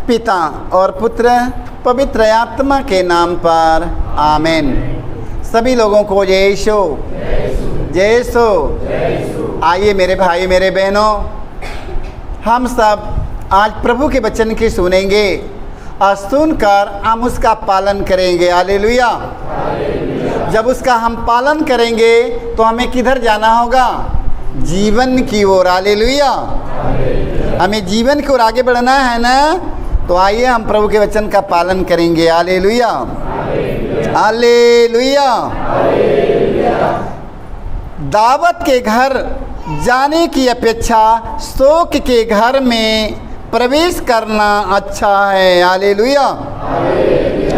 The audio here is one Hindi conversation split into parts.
पिता और पुत्र पवित्र आत्मा के नाम पर आमीन। सभी लोगों को जय यीशु, जय यीशु। आइए मेरे भाई मेरे बहनों, हम सब आज प्रभु के वचन की सुनेंगे और सुनकर हम उसका पालन करेंगे। हालेलुया। जब उसका हम पालन करेंगे तो हमें किधर जाना होगा? जीवन की ओर। हालेलुया। हमें जीवन की ओर आगे बढ़ना है ना, तो आइए हम प्रभु के वचन का पालन करेंगे। Hallelujah, hallelujah. दावत के घर जाने की अपेक्षा शोक के घर में प्रवेश करना अच्छा है। Hallelujah,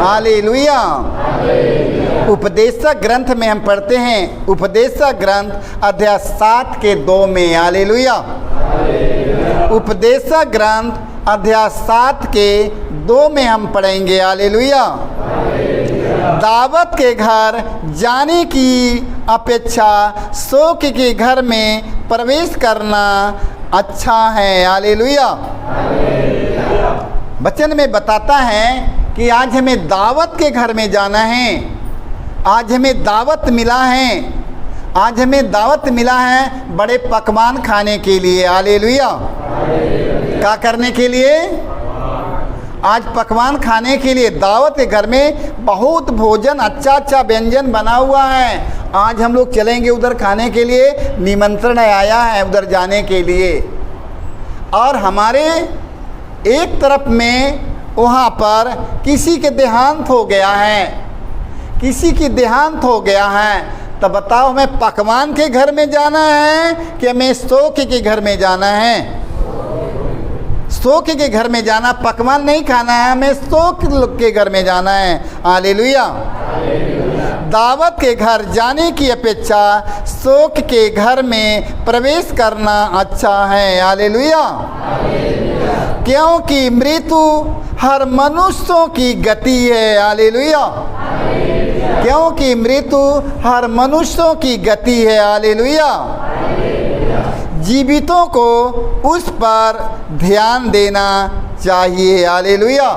hallelujah. उपदेशक ग्रंथ में हम पढ़ते हैं, उपदेशक ग्रंथ अध्याय 7 के 2 में। हालेलुया। उपदेशक ग्रंथ अध्याय 7 के 2 में हम पढ़ेंगे। हालेलुया। दावत के घर जाने की अपेक्षा शोक के घर में प्रवेश करना अच्छा है। हालेलुया। वचन में बताता है कि आज हमें दावत के घर में जाना है। आज हमें दावत मिला है, आज हमें दावत मिला है बड़े पकवान खाने के लिए। हालेलुया। क्या करने के लिए? आज पकवान खाने के लिए दावत के घर में बहुत भोजन, अच्छा अच्छा व्यंजन बना हुआ है। आज हम लोग चलेंगे उधर खाने के लिए, निमंत्रण आया है उधर जाने के लिए। और हमारे एक तरफ में वहाँ पर किसी के देहांत हो गया है, किसी की देहांत हो गया है। तो बताओ, हमें पकवान के घर में जाना है कि हमें शोक के घर में जाना है? शोक के घर में जाना, पकवान नहीं खाना है, हमें शोक के घर में जाना है। हालेलुया। दावत के घर जाने की अपेक्षा शोक के घर में प्रवेश करना अच्छा है। हालेलुया। क्योंकि मृत्यु हर मनुष्यों की गति है। हालेलुया। क्योंकि मृत्यु हर मनुष्यों की गति है। हालेलुया। जीवितों को उस पर ध्यान देना चाहिए। हालेलुया।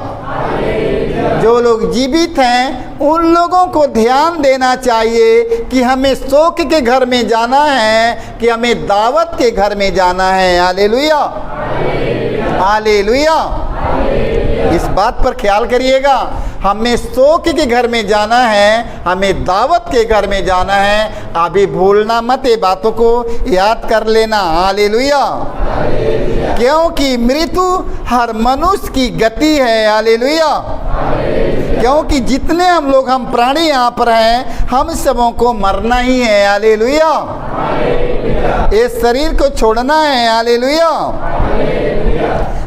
जो लोग जीवित हैं उन लोगों को ध्यान देना चाहिए कि हमें शोक के घर में जाना है कि हमें दावत के घर में जाना है। Hallelujah, hallelujah. इस बात पर ख्याल करिएगा, हमें शोक के घर में जाना है, हमें दावत के घर में जाना है। अभी भूलना मत, ये बातों को याद कर लेना। हालेलुया। क्योंकि मृत्यु हर मनुष्य की गति है। हालेलुया। क्योंकि जितने हम प्राणी यहाँ पर हैं, हम सबों को मरना ही है। हालेलुया। ये शरीर को छोड़ना है। हालेलुया।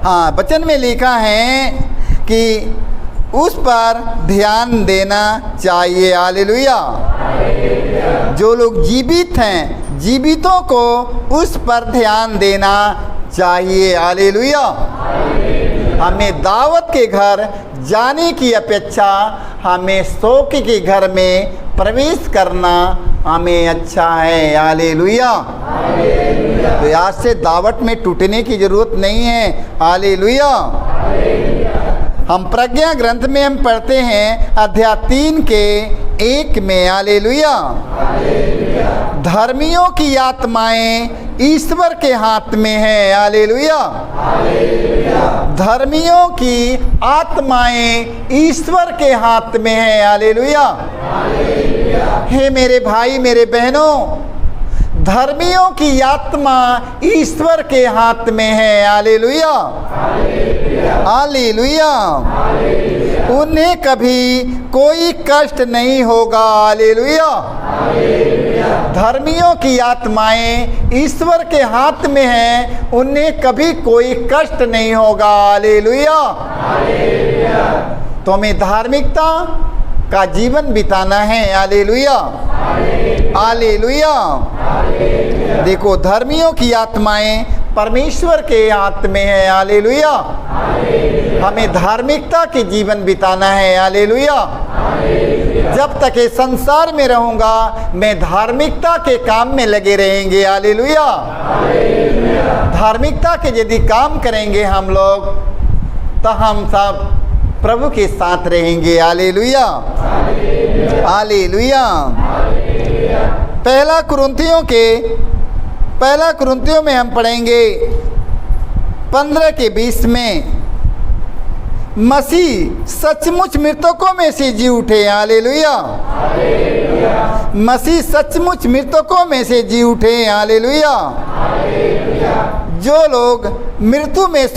हाँ, वचन में लिखा है कि उस पर ध्यान देना चाहिए। हालेलुया। जो लोग जीवित हैं, जीवितों को उस पर ध्यान देना चाहिए। हालेलुया। हमें दावत के घर जाने की अपेक्षा हमें शोक के घर में प्रवेश करना हमें अच्छा है। हालेलुया। तो आज से दावत में टूटने की जरूरत नहीं है। हालेलुया। हम प्रज्ञा ग्रंथ में हम पढ़ते हैं अध्याय 3 के 1 में। हालेलुया। धर्मियों की आत्माएं ईश्वर के हाथ में है। हालेलुया। धर्मियों की आत्माएं ईश्वर के हाथ में है। हालेलुया। हे मेरे भाई मेरे बहनों, धर्मियों की आत्मा ईश्वर के हाथ में है। Hallelujah, hallelujah. उन्हें कभी कोई कष्ट नहीं होगा। हालेलुया। धर्मियों की आत्माएं ईश्वर के हाथ में हैं, उन्हें कभी कोई कष्ट नहीं होगा। हालेलुया। तो हमें धार्मिकता का जीवन बिताना है। Hallelujah, hallelujah. देखो, धर्मियों की आत्माएं परमेश्वर के हाथ में है। हालेलुया। हमें धार्मिकता के जीवन बिताना है। हालेलुया। जब तक ये संसार में रहूंगा, मैं धार्मिकता के काम में लगे रहेंगे। हालेलुया। धार्मिकता के यदि काम करेंगे हम लोग, तो हम सब प्रभु के साथ रहेंगे। Hallelujah, hallelujah. पहला कुरिन्थियों में हम पढ़ेंगे 15-20 में, मसीह सचमुच मृतकों में से जी उठे। हालेलुया, मसीह सचमुच मृतकों में से जी उठे। हालेलुया। जो लोग मृत्यु में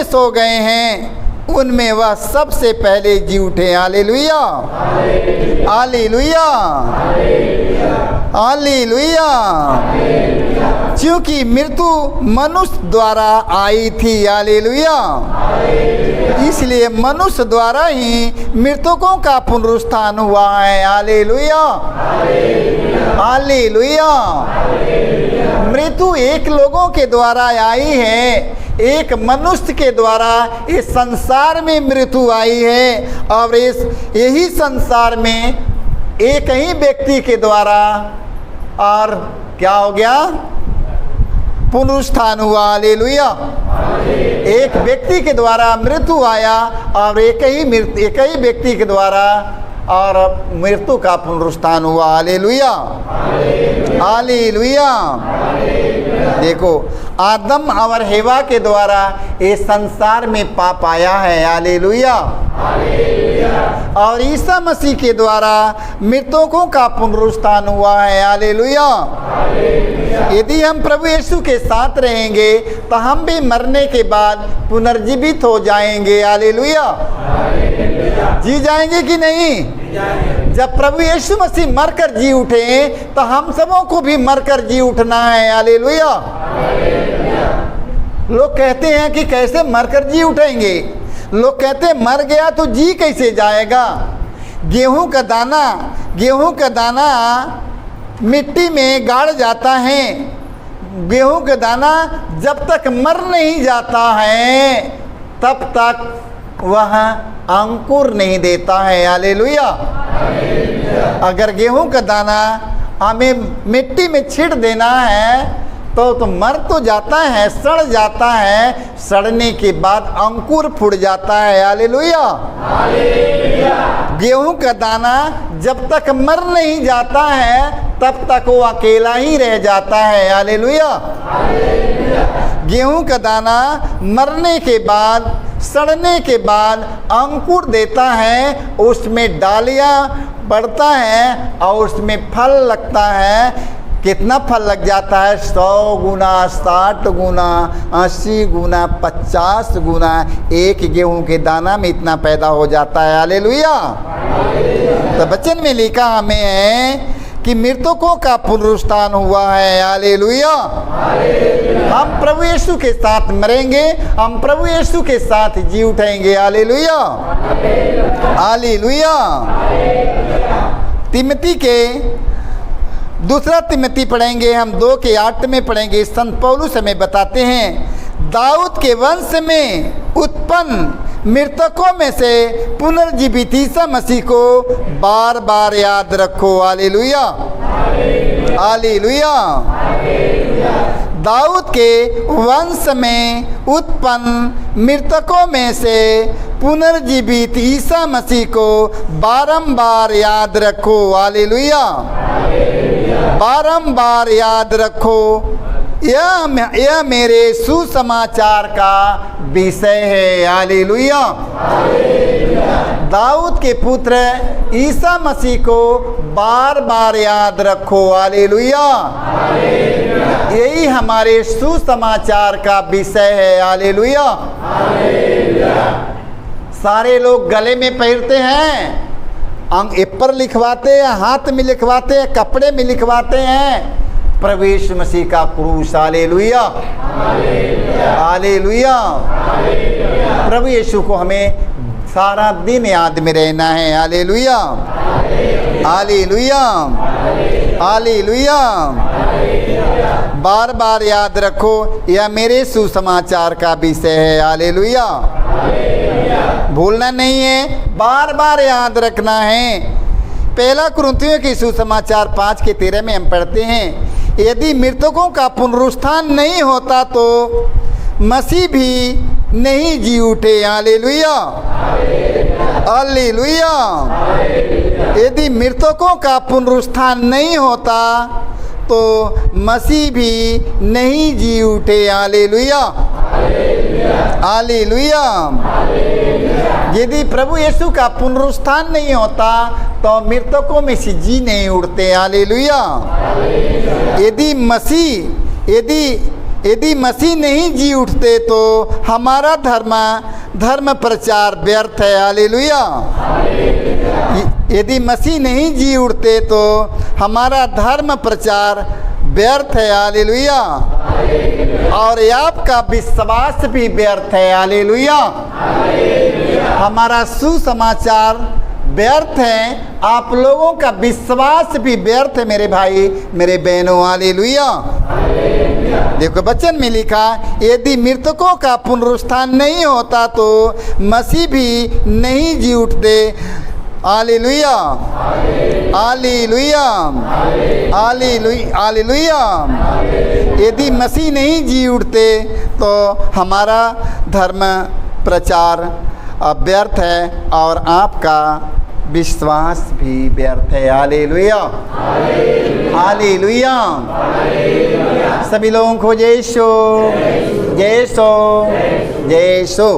सो गए हैं, उनमें वह सबसे पहले जी उठे। Hallelujah, hallelujah, hallelujah. क्योंकि मृत्यु मनुष्य द्वारा आई थी। हालेलुया, इसलिए मनुष्य द्वारा ही मृतकों का पुनरुत्थान हुआ है। Hallelujah, hallelujah. मृत्यु एक लोगों के द्वारा आई है, एक मनुष्य के द्वारा इस संसार में मृत्यु आई है, और यही संसार में एक ही व्यक्ति के द्वारा और क्या हो गया, पुनरुत्थान हुआ। हालेलुया। एक व्यक्ति के द्वारा मृत्यु आया और एक ही व्यक्ति के द्वारा और मृत्यु का पुनरुत्थान हुआ। Hallelujah, hallelujah. देखो, आदम और हेवा के द्वारा इस संसार में पाप आया है। हालेलुया। और ईसा मसीह के द्वारा मृतकों का पुनरुत्थान हुआ है। हालेलुया। यदि हम प्रभु यीशु के साथ रहेंगे तो हम भी मरने के बाद पुनर्जीवित हो जाएंगे। हालेलुया। जी जाएंगे कि नहीं? जब प्रभु यीशु मसीह मरकर जी उठे तो हम सबों को भी मरकर जी उठना है। हालेलुया। लोग कहते हैं कि कैसे मरकर जी उठेंगे। लोग कहते हैं मर गया तो जी कैसे जाएगा। गेहूं का दाना मिट्टी में गाड़ जाता है। गेहूं का दाना जब तक मर नहीं जाता है तब तक वह अंकुर नहीं देता है। हालेलुया। अगर गेहूं का दाना हमें मिट्टी में छिड़ देना है तो मर तो जाता है, सड़ जाता है, सड़ने के बाद अंकुर फूट जाता है। हालेलुया। गेहूं का दाना जब तक मर नहीं जाता है तब तक वो अकेला ही रह जाता है। हालेलुया। गेहूं का दाना मरने के बाद, सड़ने के बाद अंकुर देता है, उसमें डालियां बढ़ता है और उसमें फल लगता है। कितना फल लग जाता है? 100 गुना, 60 गुना, 80 गुना, 50 गुना एक गेहूं के दाना में इतना पैदा हो जाता है। हालेलुया। तो वचन में लिखा हमें है कि मृतकों का पुनरुत्थान हुआ है। हालेलुया। हम प्रभु यीशु के साथ मरेंगे, हम प्रभु यीशु के साथ जी उठेंगे। Hallelujah, hallelujah. दूसरा तिमोथी पढ़ेंगे हम 2:8 में पढ़ेंगे। संत पौलुस हमें बताते हैं, दाऊद के वंश में उत्पन्न मृतकों में से पुनर्जीवित ईसा मसीह को बार बार याद रखो। Hallelujah, hallelujah. दाऊद के वंश में उत्पन्न मृतकों में से पुनर्जीवित ईसा मसीह को बारंबार याद रखो। हालेलुया, बारंबार याद रखो। यह मेरे सुसमाचार का विषय है। हालेलुया। दाऊद के पुत्र ईसा मसीह को बार बार याद रखो। हालेलुया। यही हमारे सुसमाचार का विषय है। हालेलुया। सारे लोग गले में पहनते हैं, एपर लिखवाते हैं, हाथ में लिखवाते हैं, कपड़े में लिखवाते हैं प्रभु यीशु मसीह का क्रूस। Hallelujah, hallelujah. प्रभु यीशु को हमें सारा दिन याद में रहना है। Hallelujah, hallelujah, hallelujah. बार बार याद रखो, यह मेरे सुसमाचार का विषय है। हालेलुया। भूलना नहीं है, बार बार याद रखना है। पहला कुरिन्थियों के सुसमाचार 5:13 में हम पढ़ते हैं, यदि मृतकों का पुनरुत्थान नहीं होता तो मसीह भी नहीं जी उठे। Hallelujah, hallelujah. यदि मृतकों का पुनरुत्थान नहीं होता तो मसीह भी नहीं जी उठे। Hallelujah, hallelujah. यदि प्रभु यीशु का पुनरुत्थान नहीं होता तो मृतकों में से जी नहीं उठते। हालेलुया। यदि मसीह नहीं जी उठते तो हमारा धर्म प्रचार व्यर्थ है। हालेलुया। यदि मसीह नहीं जी उठते तो हमारा धर्म प्रचार व्यर्थ है। हालेलुया। और आपका विश्वास भी व्यर्थ है। हालेलुया। हमारा सुसमाचार व्यर्थ है, आप लोगों का विश्वास भी व्यर्थ है मेरे भाई मेरे बहनों। हालेलुया। देखो वचन में लिखा, यदि मृतकों का पुनरुत्थान नहीं होता तो मसीह भी नहीं जी उठते। Hallelujah, hallelujah, hallelujah. यदि मसीह नहीं जी उठते तो हमारा धर्म प्रचार व्यर्थ है और आपका विश्वास भी व्यर्थ है। Hallelujah, hallelujah. सभी लोगों को जय यीशु, जय यीशु, जय यीशु।